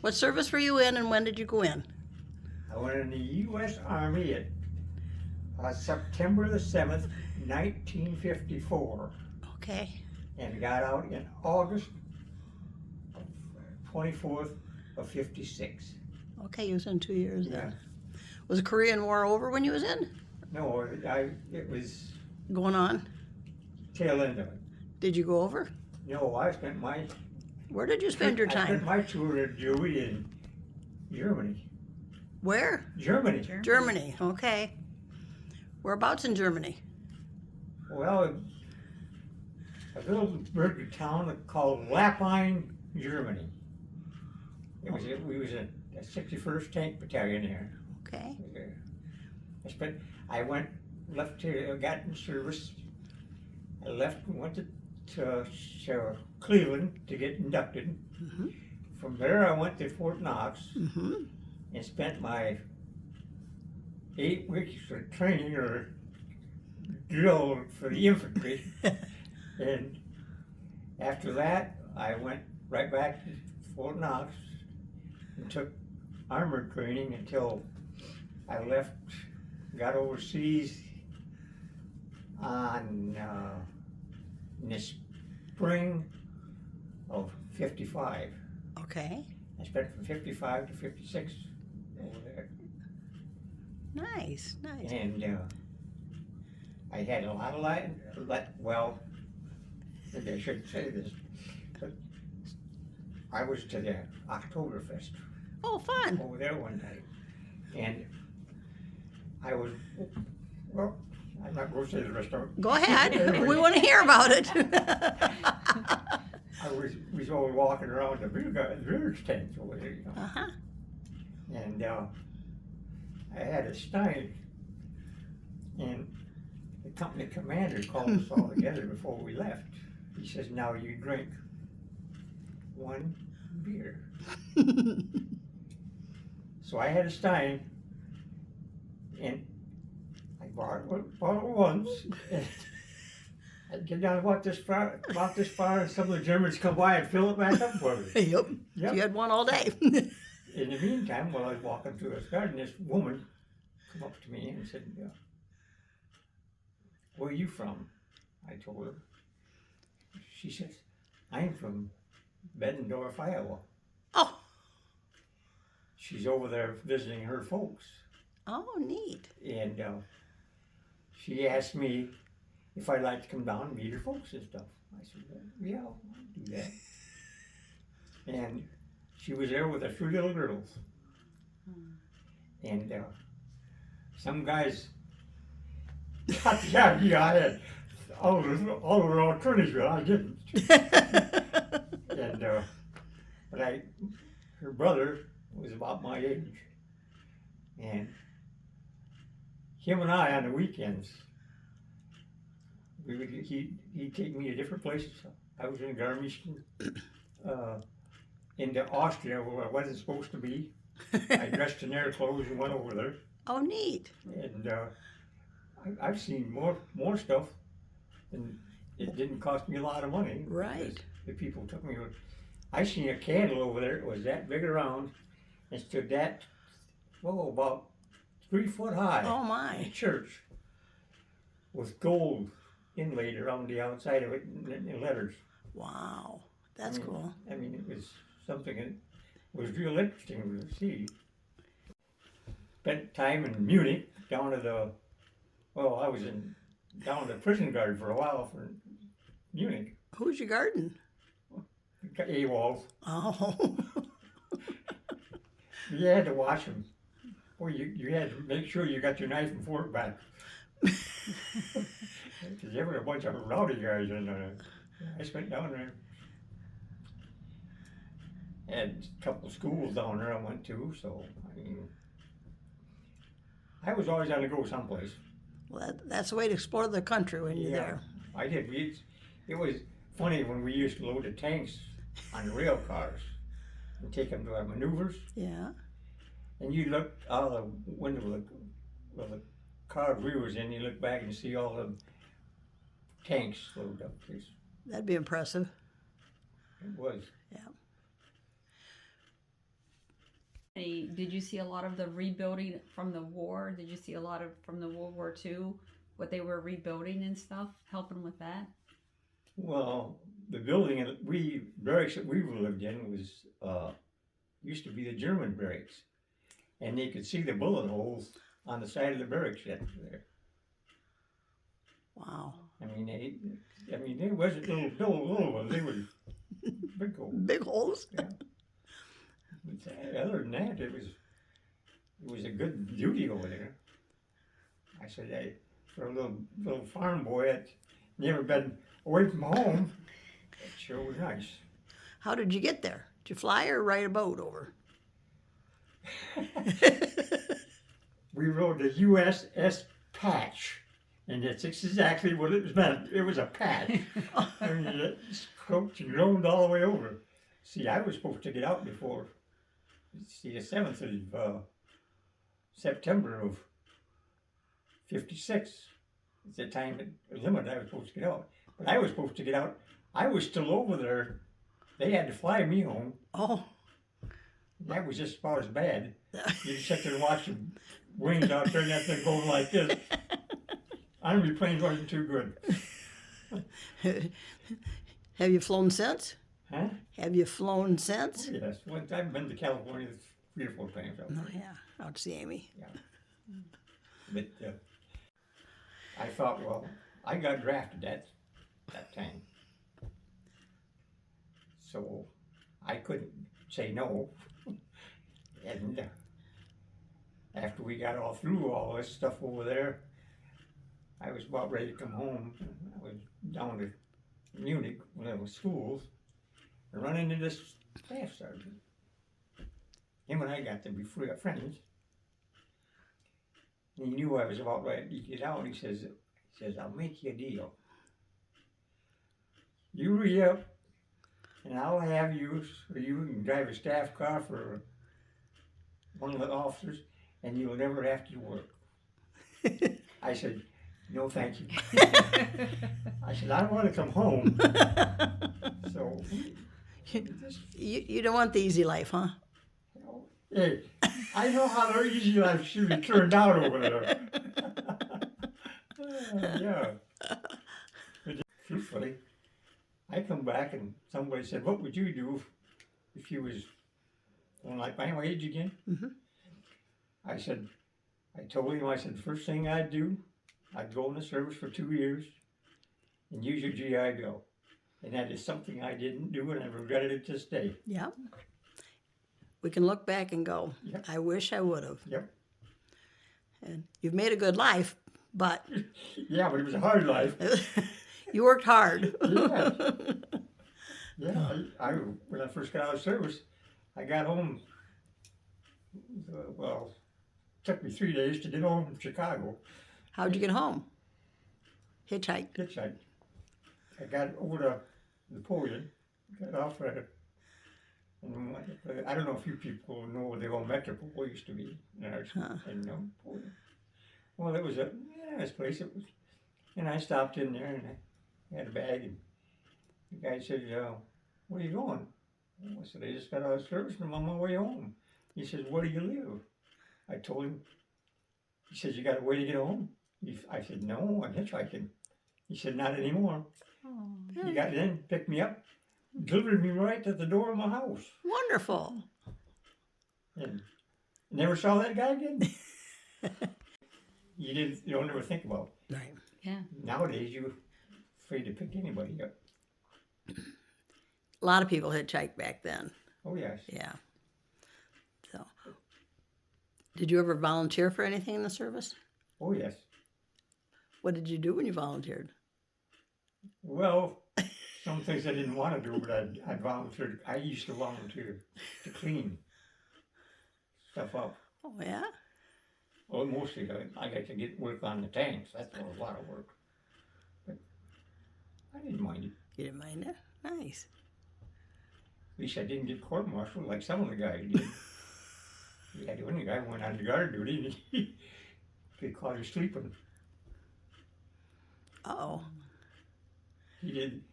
What service were you in, and when did you go in? I went in the U.S. Army at September the 7th, 1954, Okay. and got out in August 24th of 56. Okay, you was in 2 years Yeah. then. Was the Korean War over when you was in? No, it was Going on? tail end of it. Did you go over? No, I spent my Where did you spend your I spent time? my tour of duty in Germany. Where? Germany. Germany. Okay. Whereabouts in Germany? Well, a little burger town called Lappine, Germany. We was in a 61st Tank Battalion there. Okay. Left here, got in service. I left and went to Cleveland to get inducted. Mm-hmm. From there, I went to Fort Knox Mm-hmm. and spent my 8 weeks of training or drill for the infantry. And after that, I went right back to Fort Knox and took armored training until I left, got overseas in the spring of 55. Okay. I spent from 55 to 56 over there. Nice, nice. And I had a lot of well, maybe I shouldn't say this, but I was to the Oktoberfest Oh, fun. over there one night. And I was, well, I'm not going to say the rest of it. Go ahead. Anyway, We want to hear about it. we was always walking around the beer tents over there, you know. Uh-huh. And I had a stein, and the company commander called us all together before we left. He says, "Now you drink 1 beer." So I had a stein, and I borrowed it once. And I get down about this far, and some of the Germans come by and fill it back up for me. Yep. Yep. You had one all day. In the meantime, while I was walking through this garden, this woman come up to me and said, "Where are you from?" I told her. She says, "I'm from Bettendorf, Iowa." Oh. She's over there visiting her folks. Oh, neat. And she asked me if I'd like to come down and meet her folks and stuff. I said, "Well, yeah, I'll do that." And she was there with her 3 little girls. And some guys, I had all over alternatives, but I didn't. And her brother was about my age, and him and I on the weekends, he'd take me to different places. I was in Garmisch, into Austria where I wasn't supposed to be. I dressed in their clothes and went over there. Oh, neat. And I've seen more stuff, and it didn't cost me a lot of money. Right. The people took me. I seen a candle over there. It was that big around, and stood that, about 3 foot high. Oh, In my. a church, with gold inlaid around the outside of it in letters. Wow. That's I mean, cool. I mean, it was something that was real interesting to see. Spent time in Munich, down to I was down to the prison guard for a while for Munich. Who's your garden? AWOLs. Oh. You had to watch them. Boy, you had to make sure you got your knife and fork back. Because there were a bunch of rowdy guys in there. I spent down there. Had a couple of schools down there I went to, so I mean, I was always on the go someplace. Well, that's the way to explore the country when you're there. I did. It was funny when we used to load the tanks on the rail cars and take them to our maneuvers. Yeah. And you look out of the window of the car we was in, you look back and see all the tanks loaded up. That'd be impressive. It was. Yeah. Did you see a lot of the rebuilding from the war? Did you see a lot of from the World War II, what they were rebuilding and stuff, helping with that? Well, the building barracks that we lived in was used to be the German barracks, and you could see the bullet holes on the side of the barracks shed there. Wow. I mean, they wasn't little ones. They were big holes. Big holes. Yeah. But other than that, it was a good duty over there. I said, hey, for a little farm boy that never been away from home, it sure was nice. How did you get there? Did you fly or ride a boat over? We rode the USS Patch, and that's exactly what it meant. It was a patch. I mean, it croaked and groaned all the way over. See, I was supposed to get out before, the 7th of September of 56. It's the time limit I was supposed to get out. But I was supposed to get out. I was still over there. They had to fly me home. Oh. That was just about as bad. You just sit there and watch the wings out there and that thing going like this. Army planes wasn't too good. Have you flown since? Huh? Have you flown since? Oh, yes. I've been to California 3 or 4 times. Oh, yeah. Out to see Amy. Yeah. But I thought, well, I got drafted that time. So I couldn't say no. And after we got all through all this stuff over there, I was about ready to come home. I was down to Munich when I was schools and run into this staff sergeant. Him and I got to be friends. And he knew I was about ready to get out. He says, I'll make you a deal. You re-up, and I'll have you so you can drive a staff car for one of the officers, and you'll never have to work. I said, no, thank you. I said, I want to come home. So, You don't want the easy life, huh? hey, I know how their easy life should be turned out over there. Yeah. But truthfully, I come back and somebody said, what would you do if you was like my age again? Mm-hmm. I told him, the first thing I'd do, I'd go in the service for 2 years and use your GI Bill. And that is something I didn't do, and I regretted it to this day. Yeah. We can look back and go, Yep. I wish I would have. Yep. And you've made a good life, but Yeah, but it was a hard life. you worked hard. Yeah. I when I first got out of service, I got home. Well, it took me 3 days to get home from Chicago. How'd you get home? Hitchhiked. Hitchhiked. I got over to Napoleon, got off there. And I don't know if you people know where the old Metropole used to be in Napoleon. Well, it was a nice place. It was, and I stopped in there and I had a bag. And the guy said, where are you going? I said, I just got out of service and I'm on my way home. He says, where do you live? I told him. He says, you got a way to get home? I said, no, I'm hitchhiking. He said, not anymore. Oh. He got in, picked me up, delivered me right to the door of my house. Wonderful. And never saw that guy again. You don't ever think about it. Right. Yeah. Nowadays, you're afraid to pick anybody up. A lot of people hitchhiked back then. Oh, yes. Yeah. So, did you ever volunteer for anything in the service? Oh, yes. What did you do when you volunteered? Well, some things I didn't want to do, but I volunteered. I used to volunteer to clean stuff up. Oh, yeah? Well, mostly I got to get work on the tanks. That's a lot of work. But I didn't mind it. You didn't mind it? Nice. At least I didn't get court-martialed like some of the guys did. Yeah, the only guy went on the guard duty and they caught him sleeping. Uh-oh. He did.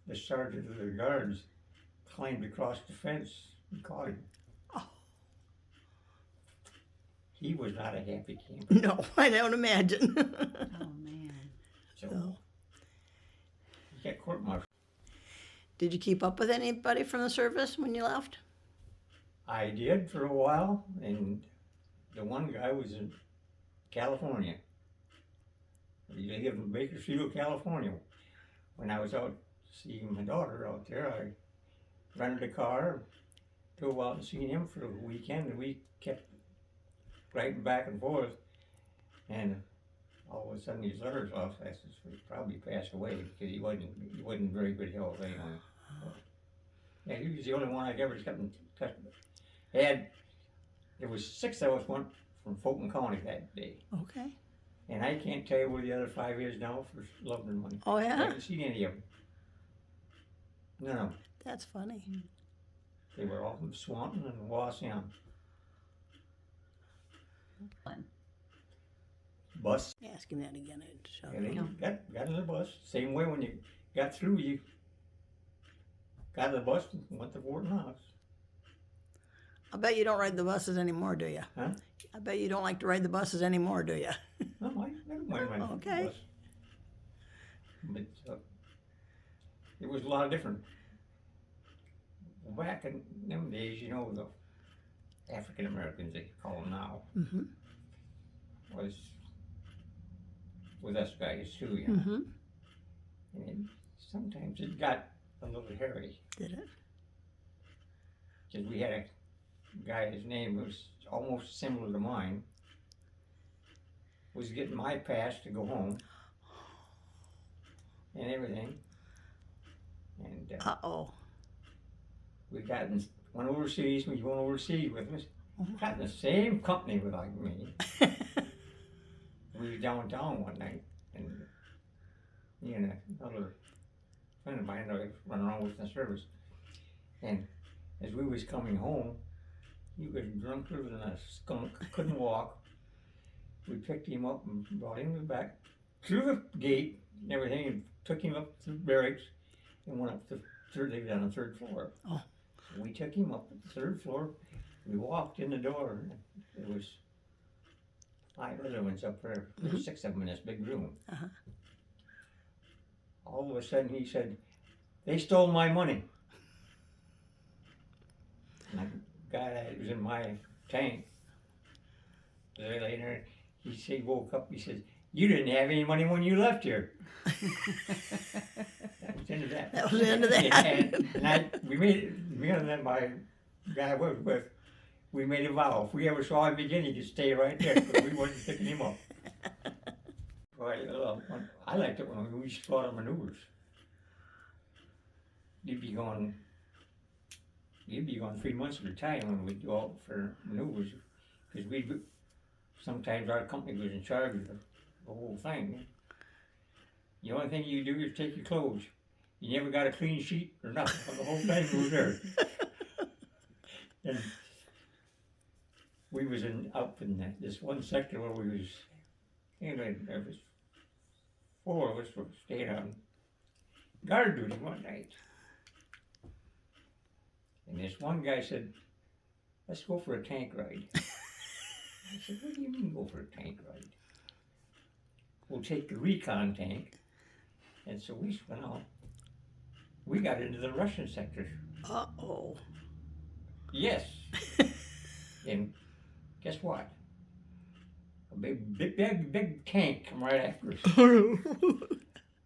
The sergeant of the guards climbed across the fence and caught him. Oh. he was not a happy camper. No, I don't imagine. Oh man. So No. he got court-martialed. Did you keep up with anybody from the service when you left? I did for a while, and the one guy was in California. He lived in Bakersfield, California. When I was out seeing my daughter out there, I rented a car, drove out and seen him for a weekend, and we kept riding back and forth. And all of a sudden, his letters off. I said, he probably passed away because he wasn't in very good health anyway. Yeah, he was the only one I'd ever kept in touch with. There was 6 of us went from Fulton County that day. Okay. And I can't tell you where the other 5 is now for love and money. Oh, I yeah? haven't seen any of them. None of them. That's funny. They were all from Swanton and Waseon. Fun. Bus. Ask him that again. Yeah, they No. got in the bus. Same way when you got through, you got in the bus and went to Fort Knox. I bet you don't ride the buses anymore, do you? Huh? I bet you don't like to ride the buses anymore, do you? No, I don't mind riding Okay. the bus. But it was a lot different. Back in them days, you know, the African Americans, they call them now, Mm-hmm. was with us guys too, you know. Mm-hmm. And sometimes it got a little hairy. Did it? Because we had a guy, his name was almost similar to mine, was getting my pass to go home and everything. And Uh-oh. we went overseas, we went overseas with us, got in the same company with like me. We was downtown one night, and me and another friend of mine that I run around with in the service, and as we was coming home, he was drunker than a skunk, couldn't walk. We picked him up and brought him back through the gate and everything, and took him up to the barracks and went up to they was on the 3rd floor. Oh. So we took him up to the 3rd floor. We walked in the door. There was 5 other ones up there. There were 6 of them in this big room. Uh-huh. All of a sudden he said, "They stole my money." And the guy that was in my tank, there later, he woke up, he said, "You didn't have any money when you left here." That was the end of that. That was the end of that. We made it, me and then my guy I was with, we made a vow. If we ever saw him again, he could stay right there because we wasn't picking him up. I liked it when we used to go out on maneuvers. You'd be gone 3 months at a time when we'd go out for maneuvers, because sometimes our company was in charge of the whole thing. The only thing you do is take your clothes. You never got a clean sheet or nothing the whole time we were there. And we was up in this one sector where we was, there was 4 of us were staying on guard duty one night. And this one guy said, "Let's go for a tank ride." I said, "What do you mean go for a tank ride?" "We'll take the recon tank." And so we went out. We got into the Russian sector. Uh-oh. Yes. And guess what? A big tank come right after us.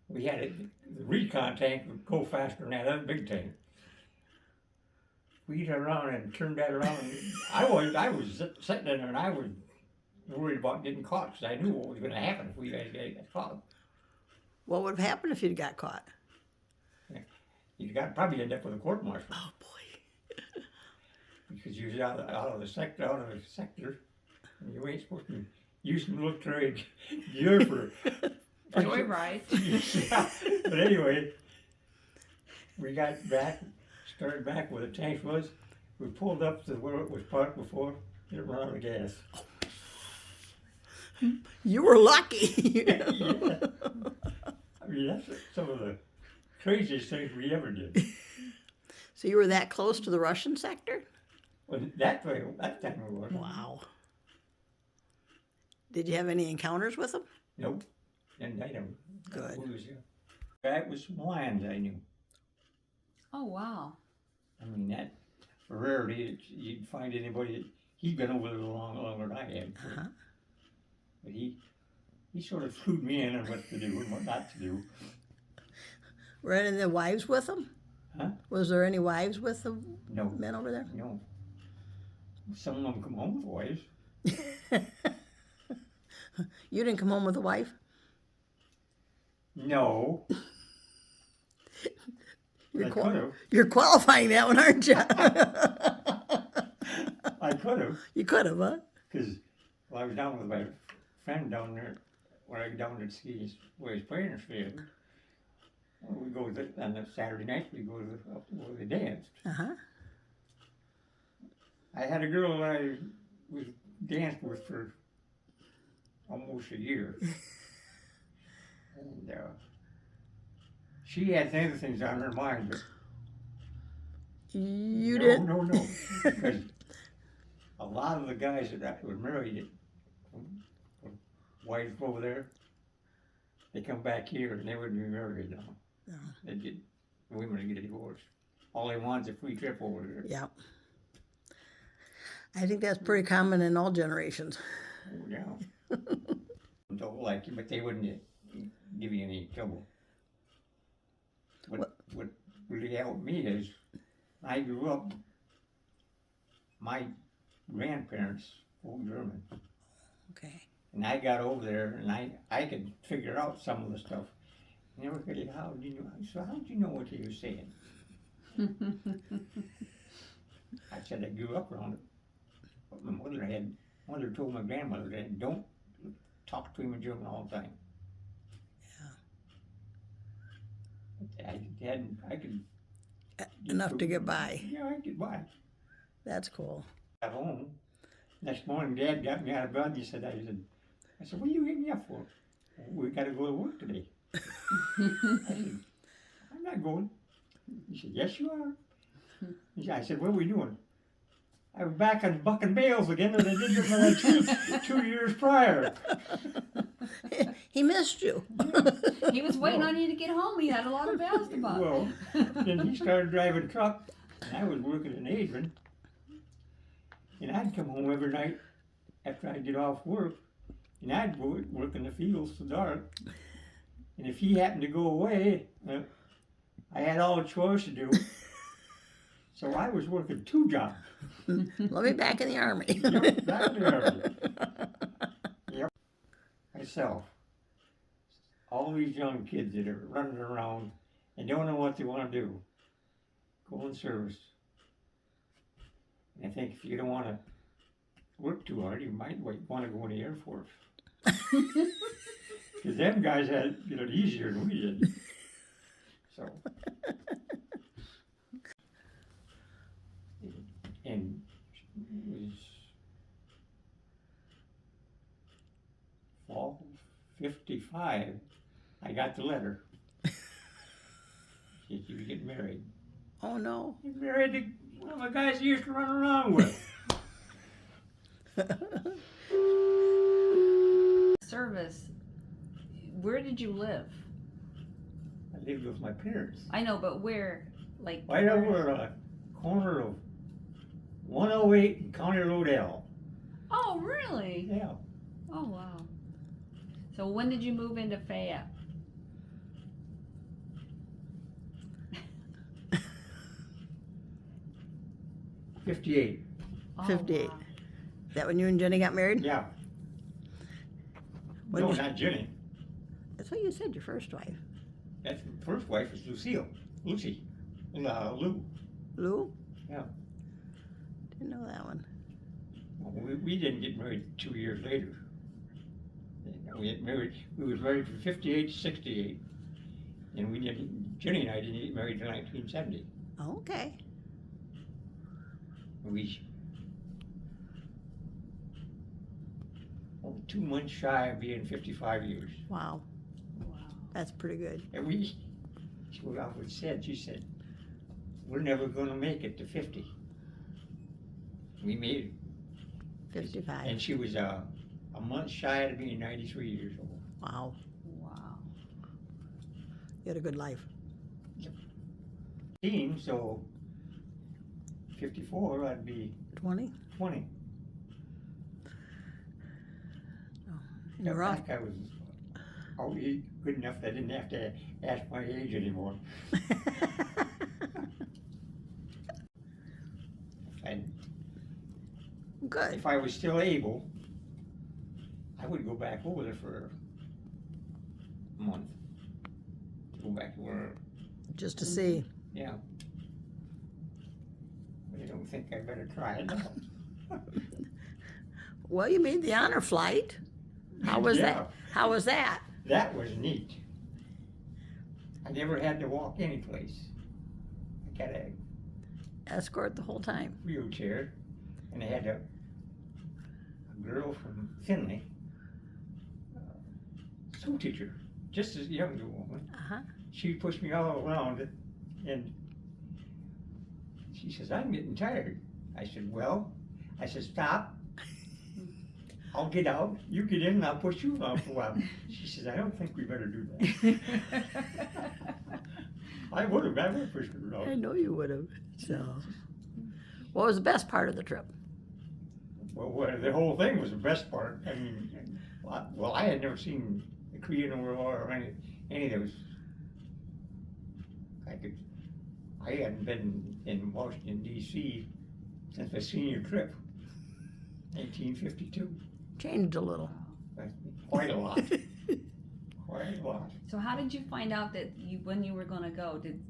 We had the recon tank would go faster than that other big tank. We turned around and turned that around. And I was sitting in there, and I was worried about getting caught because I knew what was going to happen if we guys got caught. What would have happened if you'd got caught? You probably end up with a court martial Oh, boy. because you was out of the sector, and you ain't supposed to be using military gear for Joyride. Yeah. But anyway, we got back, started back where the tank was. We pulled up to where it was parked before. It ran out of gas. You were lucky. Yeah. I mean, that's some of the craziest things we ever did. So you were that close to the Russian sector? Well, that time we were. Wow. Did you have any encounters with them? Nope. And I don't. Good. That was some lions I knew. Oh, wow. I mean, that rarity, you'd find anybody, he'd been over there longer than I had. Uh-huh. But he sort of clued me in on what to do and what not to do. Were any of the wives with them? Huh? Was there any wives with the No, men over there? no. Some of them come home with wives. You didn't come home with a wife? No. You're, I could have. you're qualifying that one, aren't you? I could have. You could have, huh? Because I was down with my friend down there, where I go down to see where his parents lived. Well, we go on the Saturday night, we go to where they danced. Uh-huh. I had a girl that I was danced with for almost a year. And she had other things on her mind, but You no, didn't? no. Because a lot of the guys that were married, wives over there, they come back here and they wouldn't be married now. No. They'd get women to get a divorce. All they want is a free trip over there. Yeah. I think that's pretty common in all generations. Oh, yeah. Don't like you, but they wouldn't give you any trouble. What really helped me is I grew up, my grandparents spoke German. Okay. And I got over there and I could figure out some of the stuff. And they were like, how did you know? So how did you know what he was saying? I said I grew up around it. But my mother told my grandmother that don't talk to him in German all the time. Yeah. I could. Enough to get by. Yeah, I could get by. That's cool. Got home. Next morning, Dad got me out of bed. I said, what are you getting me up for? We got to go to work today. I said, I'm not going. He said, yes, you are. I said, what are we doing? I was back on bucking bales again, and I did it for like 2 years prior. He missed you. He was waiting on you to get home. He had a lot of bells to buck. Well, then he started driving a truck, and I was working in Adrian. And I'd come home every night after I'd get off work, and I'd go work in the fields till dark. And if he happened to go away, I had all the chores to do. So I was working 2 jobs. Let me back in the army. Yep, back in the army. Yep. Myself. All these young kids that are running around and don't know what they want to do. Go in service. And I think if you don't want to work too hard, you might want to go in the Air Force. Because them guys had it easier than we did. So. And it was fall 55, I got the letter. Said you get married. Oh no. You married to one of the guys you used to run around with. Service. Where did you live? I lived with my parents. I know, but where? Like Right over a corner of 108 and County Road L. Oh, really? Yeah. Oh, wow. So when did you move into Fayette? '58. Oh, 58. wow. Is that when you and Jenny got married? Yeah. When No, did- not Jenny. That's what you said, your first wife. That's my first wife was Lucille. Lucy. Lou. Lou? Yeah. Didn't know that one. Well, we didn't get married 2 years later. We was married from 58 to 68. And Jenny and I didn't get married until 1970. Oh, okay. We only 2 months shy of being 55 years. Wow. Wow. That's pretty good. And she always said, she said, we're never gonna make it to 50. We made it. 55. And she was a a month shy of being 93 years old. Wow. Wow. You had a good life. So 54, I'd be 20? 20. You were off. Back I was already good enough that I didn't have to ask my age anymore. And Good. if I was still able, I would go back over there for a month. Go back to where, Just to see. yeah. But I don't think I better try it now. Well, you made the honor flight. How was Yeah. that? How was that? That was neat. I never had to walk any place. I got a Escort the whole time. wheelchair, and I had a girl from Finley, school teacher, just as young as a woman. Uh-huh. She pushed me all around, and she says, "I'm getting tired." I said, "Well," I said, "Stop. I'll get out, you get in, and I'll push you around for a while." She says, "I don't think we better do that." I would have pushed her I around. know you would have. So, what was the best part of the trip? Well, the whole thing was the best part. I mean, well, I had never seen the Korean War or any of those. I hadn't been in Washington, D.C. since my senior trip, 1852. Changed a little. That's quite a lot. Quite a lot. So how did you find out that when you were gonna go? Did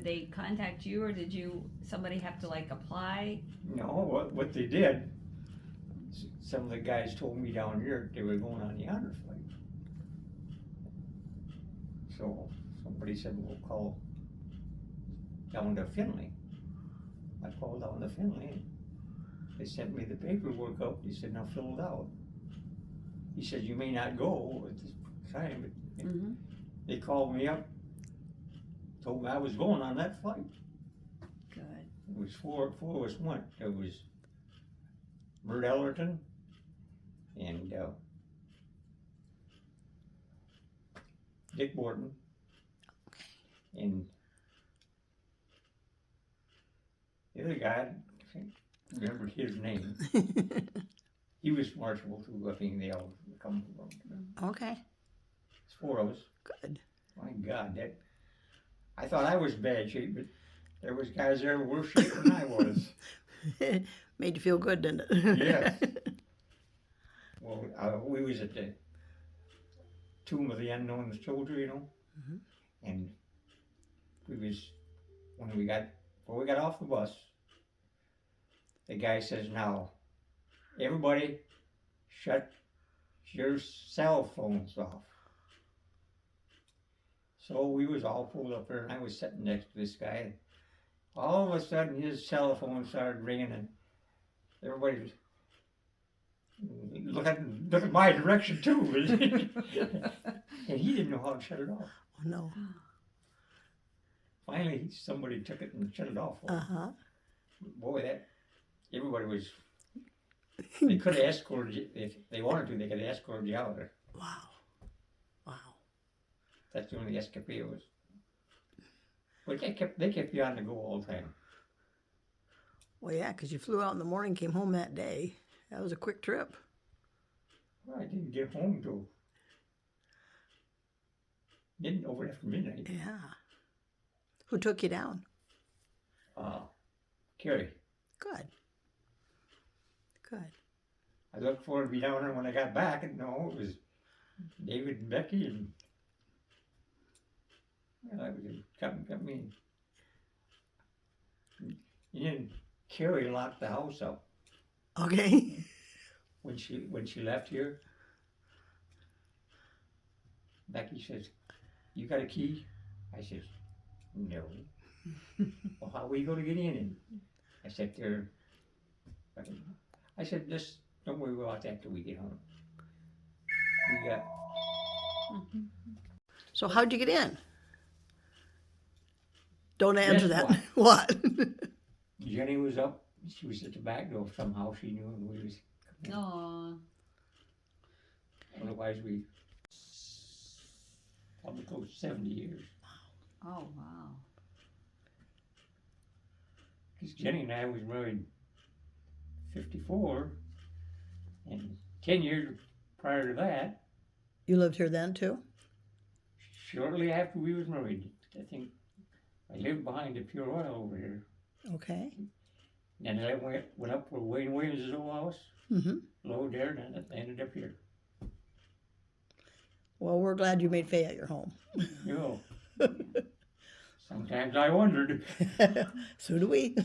they contact you, or did somebody have to like apply? No, what they did, some of the guys told me down here they were going on the honor flight. So somebody said, "We'll call down to Finley." I called down to Finley, and they sent me the paperwork up. He said, "Now fill it out." He said, "You may not go at this time," but Mm-hmm. they called me up, told me I was going on that flight. Good. It was four of us went. It was Bert Ellerton and Dick Buehrer and the other guy, I can't remember his name. He was marshal too. I think they all come from. Okay. It's four of us. Good. My God, I thought I was in bad shape, but there was guys there worse shape than I was. Made you feel good, didn't it? Yes. Well, we was at the Tomb of the Unknown Soldier, you know, Mhm. and before we got off the bus, the guy says, "Now, everybody, shut your cell phones off." So we was all pulled up there, and I was sitting next to this guy, and all of a sudden his cell phone started ringing, and everybody was look at my direction too. And he didn't know how to shut it off. Oh, no. Finally, somebody took it and shut it off. Uh-huh. Boy, everybody was. They could have escorted you if they wanted to. They could have escorted you out there. Wow. Wow. That's the only escapade was. But they kept you on the go all the time. Well, yeah, because you flew out in the morning, came home that day. That was a quick trip. Well, I didn't get home till over after midnight. Yeah. Who took you down? Carrie. Good. Good. I looked forward to be down there when I got back, and no, it was David and Becky, and well, that was got me. And then Carrie locked the house up Okay. when she left here. Becky says, "You got a key?" I says, "No." "Well, how are we going to get in?" And I said, "There." I said, "Just don't worry about that till we get home." We got. So how'd you get in? Don't answer Guess that. What? Jenny was up. She was at the back door. Somehow she knew we was. Oh, Otherwise, we probably go 70 years. Oh, wow. Because Jenny and I was married 54, and 10 years prior to that, You lived here then too? shortly after we was married, I think I lived behind the Pure Oil over here. Okay. And then I went up where Wayne Williams' old house, Mm-hmm. low there, and then I ended up here. Well, we're glad you made Fayette your home. You know, sometimes I wondered. So do we.